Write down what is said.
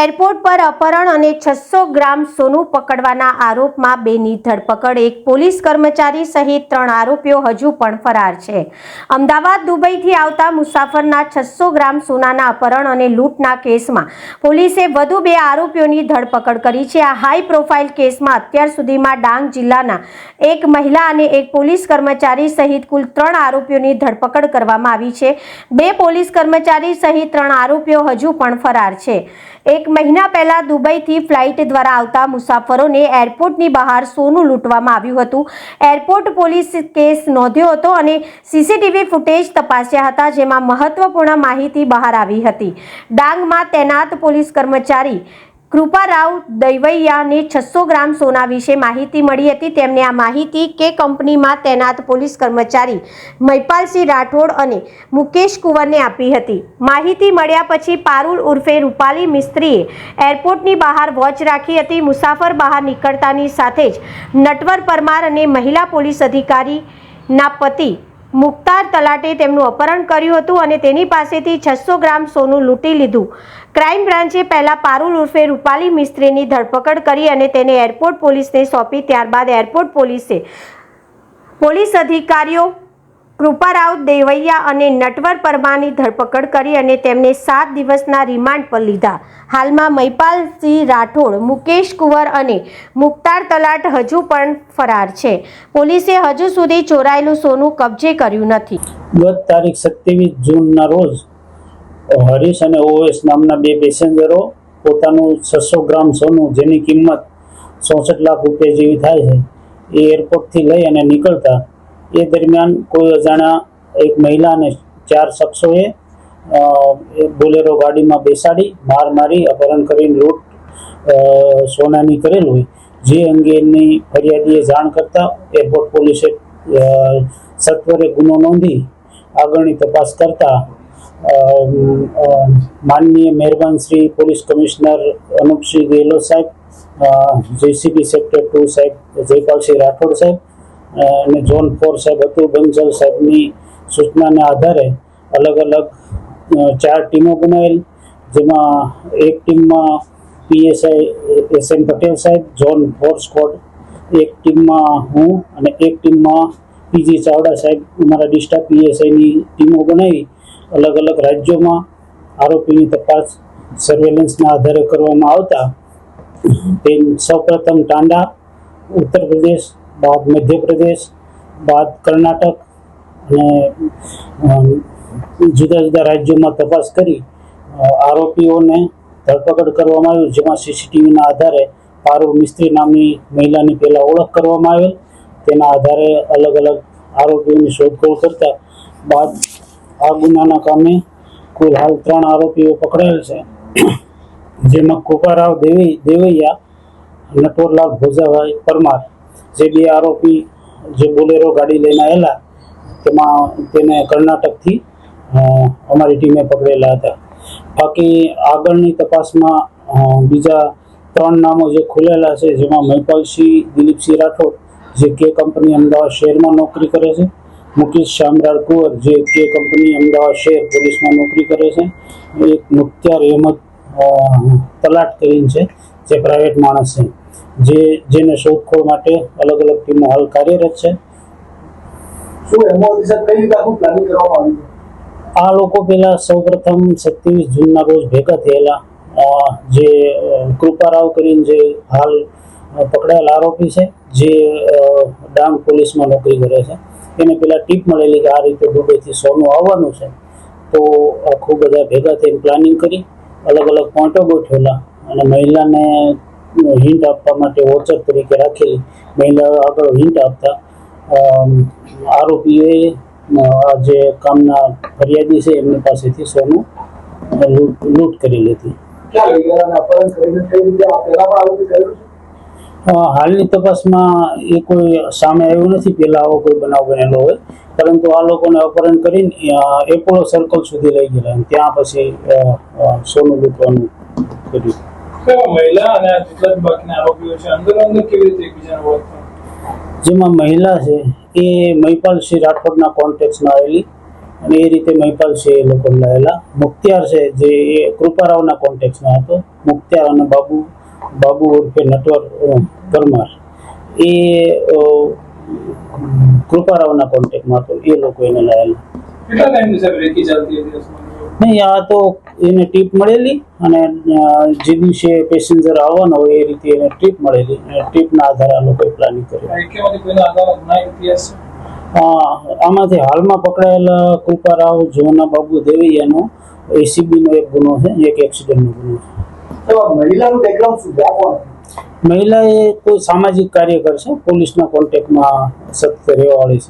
Airport પર અપહરણ અને 600 ગ્રામ સોનું પકડવાના આરોપમાં બેની ધરપકડ। એક પોલીસ કર્મચારી સહિત 3 આરોપીઓ હજુ પણ ફરાર છે। અમદાવાદ દુબઈથી આવતા મુસાફરના 600 ગ્રામ સોનાના અપહરણ અને લૂંટના કેસમાં પોલીસે વધુ 2 આરોપીઓની ધરપકડ કરી છે। આ હાઈ પ્રોફાઇલ કેસમાં અત્યાર સુધીમાં ડાંગ જિલ્લાના એક મહિલા અને એક પોલીસ કર્મચારી સહિત કુલ 3 આરોપીઓની ધરપકડ કરવામાં આવી છે। 2 પોલીસ કર્મચારી સહિત 3 આરોપીઓ હજુ પણ ફરાર છે। एक महीना पहला दुबई थी फ्लाइट द्वारा आवता मुसाफरों ने एरपोर्ट नी बहार सोनू लूंटवामां आव्युं हतुं। एरपोर्ट पोलीस केस नोंध्यो हतो अने सीसीटीवी फूटेज तपास्या हता, जेमां महत्वपूर्ण माहिती बहार आवी हती। डांगमां तैनात पोलीस कर्मचारी कृपाराव दैवैयाने 600 ग्राम सोना विषे माहिती मળી હતી। તેમને આ માહિતી કે કંપનીમાં તૈનાત પોલીસ કર્મચારી મહિપાલસિંહ રાઠોડ અને મુકેશ કુંવરને આપી હતી। માહિતી મળ્યા પછી પારુલ ઉર્ફે રૂપાલી મિસ્ત્રીએ એરપોર્ટની બહાર વોચ રાખી હતી। મુસાફર બહાર નીકળતાની સાથે જ નટવર પરમાર અને મહિલા પોલીસ અધિકારીના પતિ મુખ્તાર તલાટે તેમનું અપહરણ કર્યું હતું અને તેની પાસેથી 600 ગ્રામ સોનું લૂંટી લીધું। ક્રાઇમ બ્રાન્ચે પહેલા પારુલ ઉર્ફે રૂપાલી મિસ્ત્રીની ધરપકડ કરી અને તેને એરપોર્ટ પોલીસને સોંપી। ત્યારબાદ એરપોર્ટ પોલીસે પોલીસ અધિકારીઓ કૃપારાવ દેવૈયા અને નટવર પરમારની ધરપકડ કરી અને તેમને 7 દિવસના રિમાન્ડ પર લીધા। હાલમાં મહિપાલસિંહ રાઠોડ, મુકેશ કુંવર અને મુખ્તાર તલાટ હજુ પણ ફરાર છે। પોલીસે હજુ સુધી ચોરાયેલું સોનું કબજે કર્યું નથી। ગત તારીખ 27 જૂનના રોજ હરીશ અને ઓએસ નામના 2 પેસેન્જરો પોતાનું 600 ગ્રામ સોનું, જેની કિંમત 64 લાખ રૂપિયા જેવી થાય છે, એ એરપોર્ટથી લઈ અને નીકળતા એ દરમિયાન કોઈ અજાણ્યા એક મહિલા અને 4 શખ્સોએ બોલેરો ગાડીમાં બેસાડી માર મારી અપહરણ કરીને લૂંટ સોનાની કરેલ હોય, જે અંગેની ફરિયાદીએ જાણ કરતા એરપોર્ટ પોલીસે સત્વરે ગુનો નોંધી આગળની તપાસ કરતા માનનીય મહેરબાન શ્રી પોલીસ કમિશનર અનુપસિંહ ગેહલોત સાહેબ, જેસીબી સેક્ટર 2 સાહેબ જયપાલસિંહ રાઠોડ સાહેબ અને ઝોન 4 સાહેબ અતુલ બંસલ સાહેબની સૂચનાને આધારે અલગ અલગ 4 ટીમો બનાવેલ, જેમાં એક ટીમમાં પીએસઆઈ એસએન પટેલ સાહેબ, ઝોન 4 સ્ક્વોડ, એક ટીમમાં હું અને એક ટીમમાં પીજી ચાવડા સાહેબ અમારા ડિસ્ટ્રિક્ટ પીએસઆઈની ટીમો બનાવી અલગ અલગ રાજ્યોમાં આરોપીની તપાસ સર્વેલન્સના આધારે કરવામાં આવતા સૌપ્રથમ ટાંડા ઉત્તર પ્રદેશ, બાદ મધ્યપ્રદેશ, બાદ કર્ણાટક અને જુદા જુદા રાજ્યોમાં તપાસ કરી આરોપીઓને ધરપકડ કરવામાં આવી, જેમાં સીસીટીવીના આધારે પારુલ મિસ્ત્રી નામની મહિલાની પહેલા ઓળખ કરવામાં આવેલ। તેના આધારે અલગ અલગ આરોપીઓની શોધખોળ કરતા બાદ આ ગુનાના કામે કુલ હાલ 3 આરોપીઓ પકડાયેલ છે, જેમાં કૃપારાવ દેવૈયા, નટવરલાલ ભોજાભાઈ પરમાર, જે 2 આરોપી જે બોલેરો ગાડી લઈને આવેલા તેમાં તેને કર્ણાટકથી અમારી ટીમે પકડેલા હતા। બાકી આગળની તપાસમાં બીજા 3 નામો જે ખુલેલા છે, જેમાં મહિપાલસિંહ દિલીપસિંહ રાઠોડ, જે કે કંપની અમદાવાદ શહેરમાં નોકરી કરે છે, મુકેશ શામરાવ કુંવર, જે કે કંપની અમદાવાદ શહેર પોલીસમાં નોકરી કરે છે, એક મુખ્તાર અહેમદ તલાટ કરીને છે, જે પ્રાઇવેટ માણસ છે, જેને શોધખોળ માટે અલગ અલગ ટીમો હાલ કાર્યરત છે। આ લોકો પહેલા સૌપ્રથમ 27 જૂનના રોજ ભેગા થયેલા, જે કૃપારાવ કરીને જે હાલ પકડાયેલ આરોપી છે, જે ડાંગ પોલીસમાં નોકરી કરે છે, એને પેલા ટીપ મળેલી કે આ રીતે દુબઈથી સોનું આવવાનું છે, તો ખૂબ બધા ભેગા થઈને પ્લાનિંગ કરી અલગ અલગ પોઈન્ટો ગોઠવેલા અને મહિલાને હિન્ટ આપવા માટે વોચર તરીકે રાખેલી। મહિલા આગળ હિન્ટ આપતા આરોપીઓએ આ જે કામના ફરિયાદી છે એમની પાસેથી સોનું લૂંટ કરી લીધી। હાલની તપાસમાં એ કોઈ સામે આવ્યું નથી પહેલા આવો કોઈ બનાવ બનેલો હોય, પરંતુ આ લોકોને અપહરણ કરીને એપોલો સર્કલ સુધી લઈ ગયેલા, ત્યાં પછી સોનું લૂંટવાનું કર્યું। જેમાં મહિલા છે એ મહિપાલસિંહ રાઠોડના કોન્ટેક્ટમાં આવેલી અને એ રીતે મહિપાલસિંહ એ લોકો લાયેલા। મુખ્તિયાર છે જે એ કૃપારાવના કોન્ટેક્ટમાં હતો, મુખ્તાર અને બાબુ ઉર્ફે નટવર પરમાર એ કૃપારાવના કોન્ટેક્ટમાં હતો. એ લોકો એને લાયેલા. કેટલા ટાઈમની સાહેબ રેકી ચાલતી હતી અસમાન? નહીં, આ તો એને ટીપ મળેલી અને જે દિવસે પેસેન્જર આવવાનો હોય એ રીતે એને ટીપ મળેલી અને ટીપના આધારે આ લોકોએ પ્લાનિંગ કર્યું. એકેમાંથી કોઈના આધાર ગુનાહિત ઇતિહાસ છે? આમાંથી હાલમાં પકડાયેલા કૃપારાવ જોના બાબુ દેવૈયાનો એસીબીનો એક ગુનો છે, એક એક્સિડન્ટનો ગુનો છે. મહિલાનું બેકગ્રાઉન્ડ શું છે? કોણ? મહિલા એ કોઈ સામાજિક કાર્યકર છે, પોલીસના કોન્ટેક્ટમાં સતત રહેવાવાળી છે.